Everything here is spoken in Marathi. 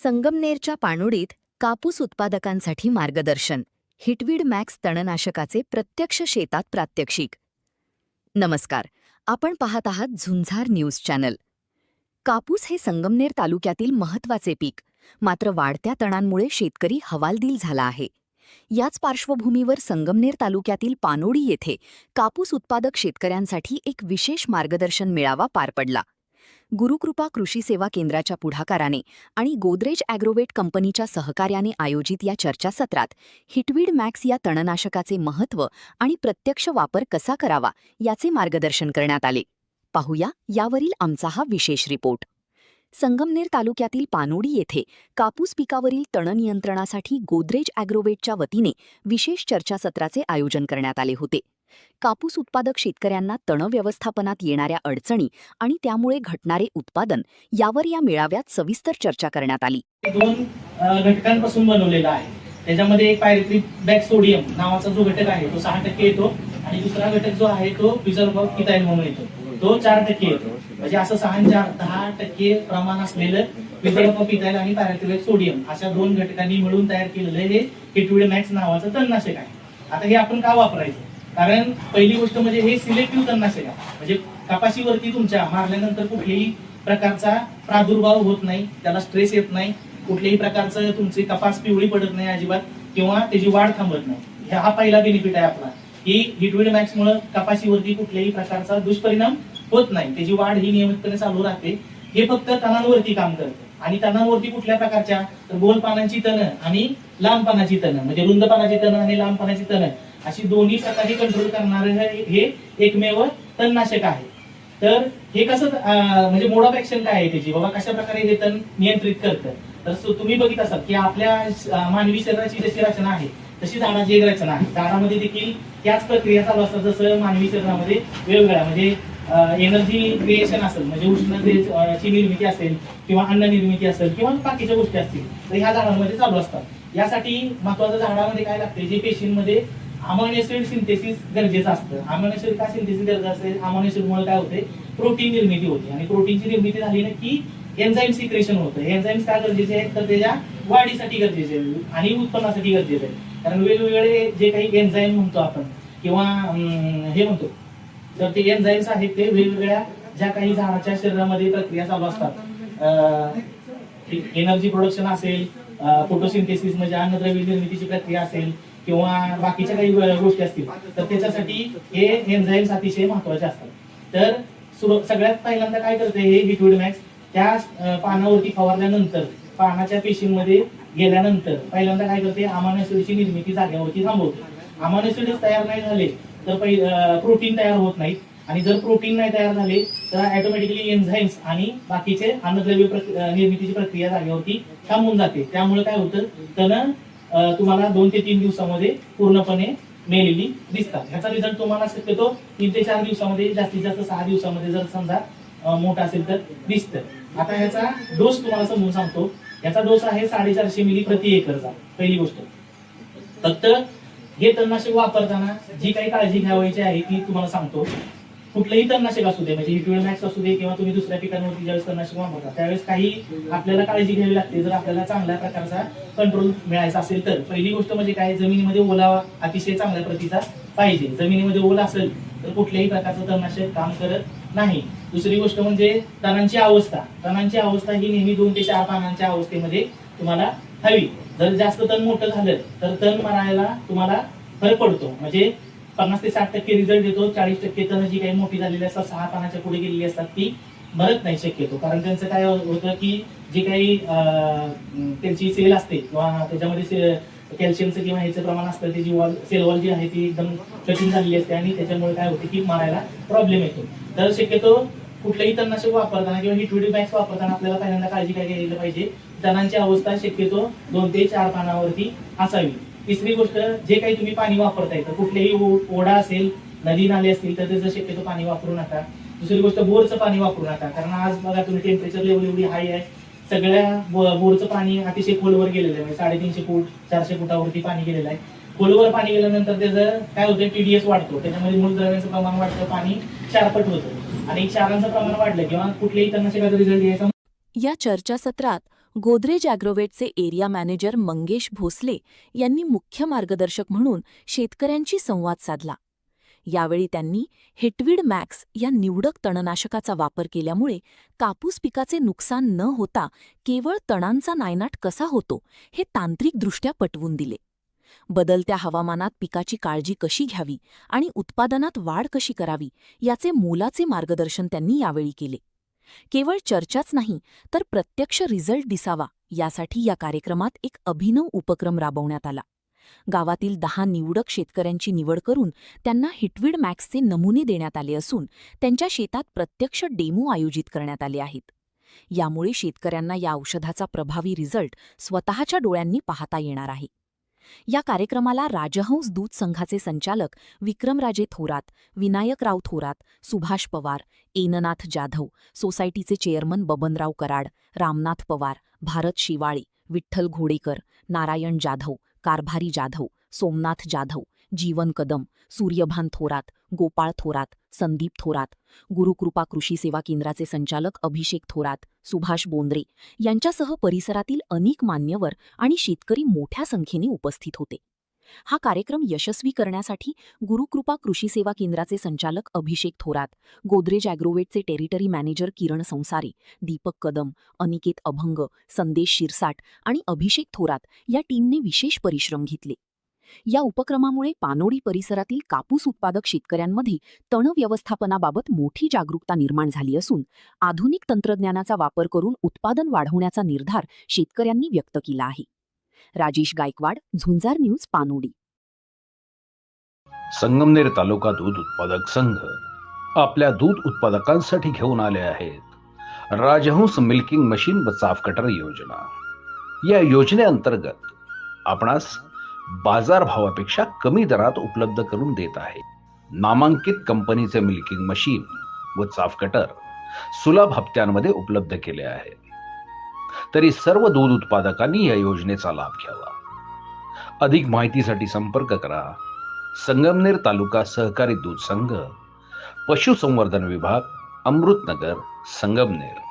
संगमनेरच्या पाणोडीत कापूस उत्पादकांसाठी मार्गदर्शन, हिटवीड मॅक्स तणनाशकाचे प्रत्यक्ष शेतात प्रात्यक्षिक. नमस्कार, आपण पाहत आहात झुंजार न्यूज चॅनल. कापूस हे संगमनेर तालुक्यातील महत्त्वाचे पीक, मात्र वाढत्या तणांमुळे शेतकरी हवालदिल झाला आहे. याच पार्श्वभूमीवर संगमनेर तालुक्यातील पानोडी येथे कापूस उत्पादक शेतकऱ्यांसाठी एक विशेष मार्गदर्शन मेळावा पार पडला. गुरुकृपा कृषी सेवा केंद्राच्या पुढाकाराने आणि गोदरेज ॲग्रोवेट कंपनीच्या सहकार्याने आयोजित या चर्चासत्रात हिटवीड मॅक्स या तणनाशकाचे महत्त्व आणि प्रत्यक्ष वापर कसा करावा याचे मार्गदर्शन करण्यात आले. पाहूया यावरील आमचा हा विशेष रिपोर्ट. संगमनेर तालुक्यातील पानोडी येथे कापूस पिकावरील तण नियंत्रणासाठी गोदरेज ॲग्रोवेटच्या वतीने विशेष चर्चासत्राचे आयोजन करण्यात आले होते. कापूस उत्पादक शेतकऱ्यांना तण व्यवस्थापनात येणाऱ्या अडचणी आणि त्यामुळे घटणारे उत्पादन यावर या मेळाव्यात सविस्तर चर्चा करण्यात आली. दोन घटकांपासून बनवलेला आहे. त्याच्यामध्ये एक पायरेथ्रिक बॅकसोडियम नावाचा जो घटक आहे तो 6% येतो आणि दुसरा घटक जो आहे तो पिझोल्फॉकिथाइन म्हणून येतो, तो 4% येतो. म्हणजे असं 6-10% प्रमाण असलेलं पिझोल्फॉकिथाइन आणि पायरेथ्रिक सोडियम अशा दोन घटकांनी मिळून तयार केलेलं हे हिटवीड मॅक्स नावाचं तणनाशक आहे. आता हे आपण का वापरायचं? कारण पहिली गोष्ट म्हणजे हे सिलेक्टिव्ह तणनाशक आहे. म्हणजे कपाशीवरती तुमच्या मारल्यानंतर कुठल्याही प्रकारचा प्रादुर्भाव होत नाही, त्याला स्ट्रेस येत नाही, कुठल्याही प्रकारचं तुमची कपास पिवळी पडत नाही अजिबात, किंवा त्याची वाढ थांबत नाही. हा पहिला बेनिफिट आहे आपला, की हिटवीड मॅक्स मुळे कपाशीवरती कुठल्याही प्रकारचा दुष्परिणाम होत नाही, त्याची वाढ ही नियमितपणे चालू राहते. हे फक्त तणांवरती काम करतं. आणि तणांवरती कुठल्या प्रकारच्या? तर गोल पानांची तणं आणि लांब पानाची तणं, म्हणजे रुंद पानाची तणं आणि लांब पानाची तणं अशी दोन्ही प्रकारे कंट्रोल करणारे हे एकमेव तणनाशक आहे. तर हे कसं म्हणजे मोड ऑफ ऍक्शन काय आहे त्याची, बाबा कशा प्रकारे हे तण नियंत्रित करतं? तर तुम्ही बघित असाल की आपल्या मानवी शरीराची जशी रचना आहे तशी झाडाची एक रचना आहे. झाडामध्ये देखील त्याच प्रक्रिया चालू असतात जसं मानवी शरीरामध्ये वेगवेगळ्या म्हणजे एनर्जी क्रिएशन असेल, म्हणजे उष्णतेची निर्मिती असेल किंवा अन्न निर्मिती असेल किंवा बाकीच्या गोष्टी असतील, तर ह्या झाडांमध्ये चालू असतात. यासाठी महत्वाचं झाडामध्ये काय लागते, जे पेशींमध्ये अमायनो ऍसिड सिंथेसिस गरजेचं असतं. अमायनो ऍसिड का सिंथेसिस गरजेचं असेल? अमायनो ऍसिड मुळे काय होते, प्रोटीन निर्मिती होते. आणि प्रोटीनची निर्मिती झाली ना की एन्झाईम सिक्रेशन होतं. एन्झाईम्स का गरजेचे आहेत? तर त्याच्या वाढीसाठी गरजेचे आहे आणि उत्पन्नासाठी गरजेचे आहे. कारण वेगवेगळे जे काही एन्झाईम म्हणतो आपण किंवा हे म्हणतो, तर ते एन्झाईम्स आहेत ते वेगवेगळ्या ज्या काही झाडाच्या शरीरामध्ये प्रक्रिया चालू असतात, एनर्जी प्रोडक्शन असेल, फोटोसिंथेसिस म्हणजे अन्नद्रव्य निर्मितीची प्रक्रिया असेल किंवा बाकीच्या काही गोष्टी असतील, तर त्याच्यासाठी हे एन्झाईम्स अतिशय महत्वाचे असतात. तर सगळ्यात पहिल्यांदा काय करते हे हिटवीड मॅक्स, त्या पानावरती फवारल्यानंतर पानाच्या पेशींमध्ये गेल्यानंतर पहिल्यांदा काय करते, अमायनो ऍसिडची निर्मिती जागेवरती थांबवते. अमायनो ऍसिड तयार नाही झाले तर प्रोटीन तयार होत नाहीत, आणि जर प्रोटीन नाही तयार झाले तर ऑटोमॅटिकली एन्झाईम्स आणि बाकीचे अन्नद्रव्य निर्मितीची प्रक्रिया जागेवरती थांबून जाते. त्यामुळे काय होतं, तण तुम्हाला 2 ते 3 दिवसामध्ये पूर्णपणे मेलेली दिसतात. ह्याचा रिझल्ट तुम्हाला शक्यतो 3 ते 4 दिवसामध्ये, जास्तीत जास्त 6 दिवसामध्ये जर समजा मोठा असेल तर दिसतं. आता ह्याचा डोस तुम्हाला समजून सांगतो. याचा डोस आहे 450 मिली प्रति एकरचा. पहिली गोष्ट, फक्त हे तणनाशक वापरताना जी काही काळजी घ्यायची आहे ती तुम्हाला सांगतो. कुठलंही तणनाशक असू दे, म्हणजे हिटवीड मॅक्स असू दे किंवा तुम्ही दुसऱ्या पिकांवरती ज्यावेळेस तणनाशक वापरता त्यावेळेस काही आपल्याला काळजी घ्यावी लागते. जर आपल्याला चांगल्या प्रकारचा कंट्रोल मिळायचा असेल तर पहिली गोष्ट म्हणजे काय, जमिनीमध्ये ओलावा अतिशय चांगल्या प्रतीचा पाहिजे. जमिनीमध्ये ओला असेल तर कुठल्याही प्रकारचं तणनाशक काम करत नाही. दुसरी गोष्ट म्हणजे तणांची अवस्था. तणांची अवस्था ही नेहमी 2 ते 4 पानांच्या अवस्थेमध्ये तुम्हाला हवी. जर जास्त तण मोठं झालं तर तण मरायला तुम्हाला फरक पडतो. म्हणजे 50 ते 60% रिझल्ट देतो. 40% तण जी काही मोठी झालेली असतात, 6 पानाच्या पुढे गेलेली असतात, ती मरत नाही शक्यतो. कारण त्यांचं काय होतं की जे काही त्यांची सेल असते किंवा त्याच्यामध्ये कॅल्शियमचं किंवा ह्याचं प्रमाण असतं, त्याची सेल वॉल जी आहे ती एकदम कठीण झालेली असते आणि त्याच्यामुळे काय होते की मारायला प्रॉब्लेम येतो. तर शक्यतो कुठलंही तणनाशक वापरताना किंवा हिटवीड मॅक्स वापरताना आपल्याला पहिल्यांदा काळजी काय घ्यायला पाहिजे, तणांची अवस्था शक्यतो 2 ते 4 पानावरती असावी. तिसरी गोष्ट, जे काही तुम्ही पाणी वापरताय तर कुठलेही ओढा असेल, नदी नाले असतील तर त्याचं शक्यतो पाणी वापरू नका. दुसरी गोष्ट, बोरचं पाणी वापरू नका. कारण आज बघा तुम्ही टेम्परेचर लेवल एवढी हाय आहे, सगळ्या बोरचं पाणी अतिशय खोलवर गेलेलं आहे. म्हणजे 350 फूट 400 फुटावरती पाणी गेलेलं आहे. खोलवर पाणी गेल्यानंतर त्याचं काय होतं, टीडीएस वाढतो, त्याच्यामध्ये मूलद्रव्यांचं प्रमाण वाढतं, पाणी क्षारपट होतं आणि क्षारांचं प्रमाण वाढलं किंवा कुठल्याही तणनाशकाचा रिझल्ट यायचा. या चर्चासत्रात गोदरेज ॲग्रोवेटचे एरिया मॅनेजर मंगेश भोसले यांनी मुख्य मार्गदर्शक म्हणून शेतकऱ्यांशी संवाद साधला. यावेळी त्यांनी हिटवीड मॅक्स या निवडक तणनाशकाचा वापर केल्यामुळे कापूस पिकाचे नुकसान न होता केवळ तणांचा नायनाट कसा होतो हे तांत्रिकदृष्ट्या पटवून दिले. बदलत्या हवामानात पिकाची काळजी कशी घ्यावी आणि उत्पादनात वाढ कशी करावी याचे मोलाचे मार्गदर्शन त्यांनी यावेळी केले. केवळ चर्चाच नाही तर प्रत्यक्ष रिझल्ट दिसावा यासाठी या कार्यक्रमात एक अभिनव उपक्रम राबवण्यात आला. गावातील 10 निवडक शेतकऱ्यांची निवड करून त्यांना हिटवीड मॅक्सचे नमुने देण्यात आले असून त्यांच्या शेतात प्रत्यक्ष डेमो आयोजित करण्यात आले आहेत. यामुळे शेतकऱ्यांना या औषधाचा प्रभावी रिझल्ट स्वतःच्या डोळ्यांनी पाहता येणार आहे. या कार्यक्रमाला राजहंस दूध संघाचे संचालक विक्रमराजे थोरात, विनायकराव थोरात, सुभाष पवार, एननाथ जाधव, सोसायटीचे चेअरमन बबनराव कराड, रामनाथ पवार, भारत शिवाळे, विठ्ठल घोडेकर, नारायण जाधव, कारभारी जाधव, सोमनाथ जाधव, जीवन कदम, सूर्यभान थोरात, गोपाळ थोरात, संदीप थोरात, गुरुकृपा कृषी सेवा केंद्राचे संचालक अभिषेक थोरात, सुभाष बोंद्रे यांच्यासह परिसरातील अनेक मान्यवर आणि शेतकरी मोठ्या संख्येने उपस्थित होते. हा कार्यक्रम यशस्वी करण्यासाठी गुरुकृपा कृषी सेवा केंद्राचे संचालक अभिषेक थोरात, गोदरेज ॲग्रोवेटचे टेरिटरी मॅनेजर किरण संसारे, दीपक कदम, अनिकेत अभंग, संदेश शिरसाट आणि अभिषेक थोरात या टीमने विशेष परिश्रम घेतले. या उपक्रमामुळे पानोडी परिसरातील कापूस उत्पादक शेतकऱ्यांमध्ये तण व्यवस्थापनाबाबत मोठी जागरूकता निर्माण झाली असून आधुनिक तंत्रज्ञानाचा वापर करून उत्पादन वाढवण्याचा निर्धार शेतकऱ्यांनी व्यक्त केला आहे. राजेश गायकवाड, झुंजार न्यूज, पानोडी. संगमनेर तालुका दूध उत्पादक संघ आपल्या दूध उत्पादकांसाठी घेऊन आले आहेत राजहंस मिल्किंग मशीन व चाफ कटर योजना. या योजनेअंतर्गत आपणास बाजारभावापेक्षा कमी दरात उपलब्ध करून देत आहे. नामांकित कंपनीचे मिल्किंग मशीन व चाफ कटर सुलभ हप्त्यांमध्ये उपलब्ध केले आहे. तरी सर्व दूध उत्पादकांनी या योजनेचा लाभ घ्यावा. अधिक माहितीसाठी संपर्क करा संगमनेर तालुका सहकारी दूध संघ, पशुसंवर्धन विभाग, अमृतनगर, संगमनेर.